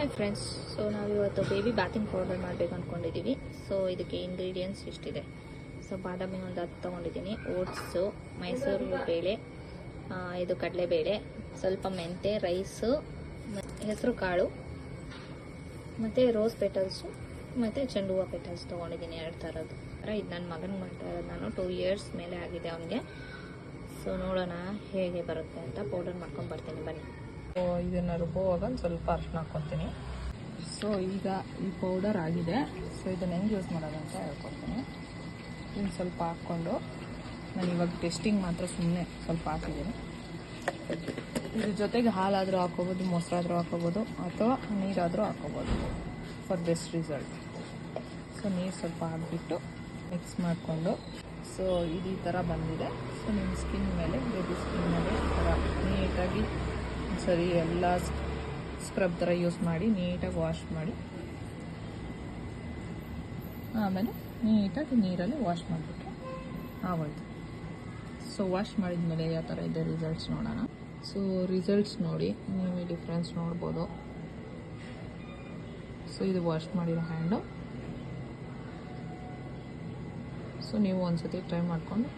Hi friends, so ನಾವಿವತ್ತು baby bathing powder ಮಾಡಬೇಕು ಅಂದ್ಕೊಂಡಿದ್ದೀವಿ. ಸೊ ಇದಕ್ಕೆ ಇಂಗ್ರೀಡಿಯೆಂಟ್ಸ್ ಇಷ್ಟಿದೆ. ಸೊ ಬಾದಾಮಿ ಒಂದು 10 ತೊಗೊಂಡಿದ್ದೀನಿ, ಓಟ್ಸು, ಮೈಸೂರು ಬೇಳೆ, ಇದು ಕಡಲೆಬೇಳೆ, ಸ್ವಲ್ಪ ಮೆಂತೆ, ರೈಸು, ಹೆಸರು ಕಾಳು, ಮತ್ತು ರೋಸ್ ಪೆಟಲ್ಸು, ಮತ್ತು ಚೆಂಡು ಹೂವು ಪೆಟಲ್ಸ್ ತೊಗೊಂಡಿದ್ದೀನಿ 2 ಥರದ್ದು. ಇದು ನನ್ನ ಮಗನಿಗೆ ಮಾಡ್ತಾ ಇರೋದು ನಾನು. 2 ಇಯರ್ಸ್ ಮೇಲೆ ಆಗಿದೆ ಅವನಿಗೆ. ಸೊ ನೋಡೋಣ ಹೇಗೆ ಬರುತ್ತೆ ಅಂತ. ಪೌಡರ್ ಮಾಡ್ಕೊಂಡು ಬರ್ತೀನಿ ಬನ್ನಿ. ಸೊ ಇದನ್ನು ರುಬ್ಬುವಾಗ ಒಂದು ಸ್ವಲ್ಪ ಅರಿಶಿನ ಹಾಕ್ಕೊತೀನಿ. ಸೊ ಈಗ ಈ ಪೌಡರ್ ಆಗಿದೆ. ಸೊ ಇದನ್ನು ಹೆಂಗೆ ಯೂಸ್ ಮಾಡೋದು ಅಂತ ಹೇಳ್ಕೊಡ್ತೀನಿ. ಇನ್ನು ಸ್ವಲ್ಪ ಹಾಕ್ಕೊಂಡು ನಾನು ಇವಾಗ ಟೆಸ್ಟಿಂಗ್ ಮಾತ್ರ ಸುಮ್ಮನೆ ಸ್ವಲ್ಪ ಹಾಕಿದ್ದೀನಿ. ಇದ್ರ ಜೊತೆಗೆ ಹಾಲಾದರೂ ಹಾಕೋಬೋದು, ಮೊಸರಾದರೂ ಹಾಕೋಬೋದು, ಅಥವಾ ನೀರಾದರೂ ಹಾಕೋಬೋದು ಫಾರ್ ಬೆಸ್ಟ್ ರಿಸಲ್ಟ್. ಸೊ ನೀರು ಸ್ವಲ್ಪ ಹಾಕ್ಬಿಟ್ಟು ಮಿಕ್ಸ್ ಮಾಡಿಕೊಂಡು, ಸೊ ಇದು ಈ ಥರ ಬಂದಿದೆ. ಸೊ ನಿಮ್ಮ ಸ್ಕಿನ್ ಮೇಲೆ, ಬೇಬಿ ಸ್ಕಿನ್ ಮೇಲೆ ಈ ಥರ ನೀಟಾಗಿ ಸರಿ ಎಲ್ಲ ಸ್ಕ್ರಬ್ ಥರ ಯೂಸ್ ಮಾಡಿ ನೀಟಾಗಿ ವಾಶ್ ಮಾಡಿ, ಆಮೇಲೆ ನೀಟಾಗಿ ನೀರಲ್ಲಿ ವಾಶ್ ಮಾಡಿಬಿಟ್ರೆ ಆಗೋಯ್ತು. ಸೊ ವಾಶ್ ಮಾಡಿದ ಮೇಲೆ ಯಾವ ಥರ ಇದೆ ರಿಸಲ್ಟ್ಸ್ ನೋಡೋಣ. ಸೊ ರಿಸಲ್ಟ್ಸ್ ನೋಡಿ ನೀವು ಡಿಫ್ರೆನ್ಸ್ ನೋಡ್ಬೋದು. ಸೊ ಇದು ವಾಶ್ ಮಾಡಿರೋ ಹ್ಯಾಂಡು. ಸೊ ನೀವು ಒಂದ್ಸತಿ ಟ್ರೈ ಮಾಡಿಕೊಂಡು